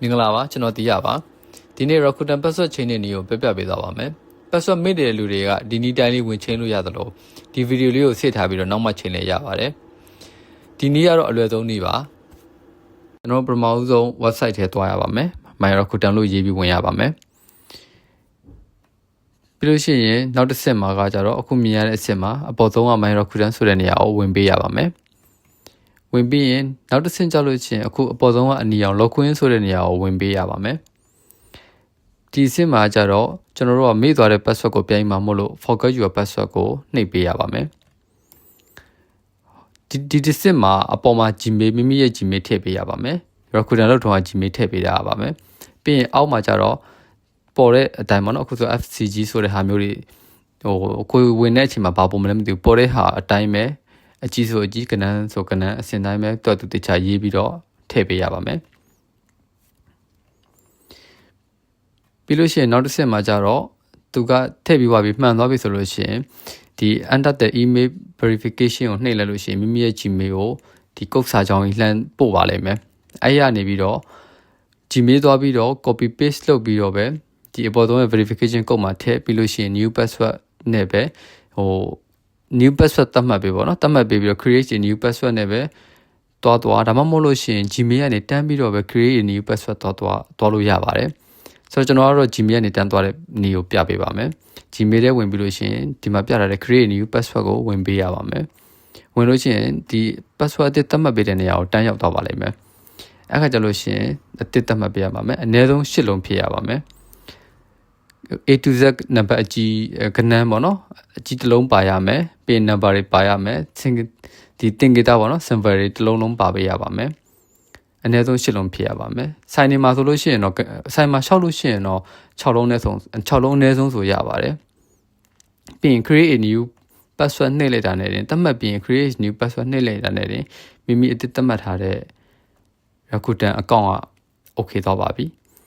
င်္ဂလာပါကျွန်တော်တီးရပါဒီနေ့ Rakuten password chain နေကိုပြပြပေးသွားပါမယ် password မေ့တဲ့လူတွေကဒီနည်းတိုင်းလေးဝင်ချင်းလို့ရသလိုဒီဗီဒီယိုလေးကိုဆက်ထားပြီးတော့နောက်မှချိန်လဲရပါတယ်ဒီနည်းကတော့အလွယ်ဆုံးနည်းပါကျွန်တော်ပထမဆုံး website ထဲသွားရပါမယ် My Rakuten လို့ရေးပြီးဝင်ရပါမယ်ပြီးလို့ရှိရင်နောက်တစ်ဆက်မှာကကြတော့အခုမြင်ရတဲ့အဆက်မှာအပေါ်ဆုံးက My Rakuten ဆိုတဲ့နေရာကိုဝင်ပေးရပါမယ်ဝင်ပြီးရင်နောက်တစ်ဆင့်ကြောက်လို့ချင်းအခုအပေါ်ဆုံးကအနီအောင် login ဆိုတဲ့နေရာကိုဝင်ပေးရပါမယ်ဒီအဆင့်မှာကျတော့ကျွန်တော်တို့ကမေ့သွားတဲ့ password ကိုပြန်မှာမို့လို့ forget your password ကိုနှိပ်ပေးရပါမယ်ဒီအဆင့်မှာအပေါ်မှာ Gmail မိမိရဲ့ Gmail ထည့်ပေးရပါမယ် Rakuten လောက်ထုံးက Gmail ထည့်ပေးရပါမယ်ပြီးရင်အောက်မှာကျတော့ပေါ်တဲ့အတိုင်းပေါ့နော်အခုဆို FCG ဆိုတဲ့ဟာမျိုးတွေကိုဝင်တဲ့အချိန်မှာဘာပုံမလဲမသိဘူးပေါ်တဲ့ဟာအတိုင်းပဲအကြီးဆိုအကြီးကနန်းဆိုကနန်းအစင်တိုင်းပဲတော်တူတခြားရေးပြီးတော့ထည့်ပေးရပါမယ်ပြီးလို့ရှိရင်နောက်တစ်ဆက်မှာကျတော့သူကထည့်ပြီးသွားပြီမှန်သွားပြီဆိုလို့ရှိရင်ဒီ enter the email verification ကိုနှိပ်လိုက်လို့ရှိရင်မိမိရဲ့ Gmail ကိုဒီကုတ်စာကြောင်းကြီးလှမ်းပို့ပါလိမ့်မယ်အဲ့ရနေပြီးတော့ Gmail သွားပြီးတော့ copy paste လုပ်ပြီးတော့ပဲဒီအပေါ်ဆုံးရဲ့ verification ကုတ်မှာထည့်ပြီးလို့ရှိရင် new password နဲ့ပဲnew password သတ်မှတ်ပေးပေါ့နော်သတ်မှတ်ပေးပြီးတော့ create a new password နဲ့ပဲသွားဒါမှမဟုတ်လို့ရှိရင် Gmail ကနေတန်းပြီးတော့ပဲ create a new password သွားလို့ရပါတယ်ဆိုတော့ကျွန်တော်ကတော့ Gmail ကနေတန်းသွားတဲ့နေကိုပြပေးပါမယ် Gmail ထဲဝင်ပြီးလို့ရှိရင်ဒီမှာပြထားတဲ့ create a new password ကိုဝင်ပေးရပါမယ်ဝင်လို့ရှိရင်ဒီ password အသစ်သတ်မှတ်ပေးတဲ့နေရာကိုတန်းရောက်သွားပါလိမ့်မယ်အဲ့ခါကျလို့ရှိရင်အသစ်သတ်မှတ်ပေးရပါမယ်အနည်းဆုံး8လုံးဖြစ်ရပါမယ်A to Z နံပါတ်အကြီးကနန်းပေါ့နော်အကြီးတစ်လုံးပါရမယ်ပြီးနံပါတ်တွေပါရမယ်ဒီသင်္ကေတပေါ့နော် symbol တွေတစ်လုံးလုံးပါပေးရပါမယ်အနည်းဆုံး8လုံးဖြစ်ရပါမယ်ဆိုင်နေမှာဆိုလို့ရှိရင်တော့ဆိုင်မှာ6လို့ရှိရင်တော့6လုံးအနည်းဆုံးဆိုရပါတယ်ပြီးရင် create a new password နှိပ်လိုက်တာနဲ့တင်သတ်မှတ်ပြီးရင် create new password နှိပ်လိုက်တာနဲ့တင်မိမိအသစ်သတ်မှတ်ထားတဲ့ Rakuten account က okay သွားပါပြီ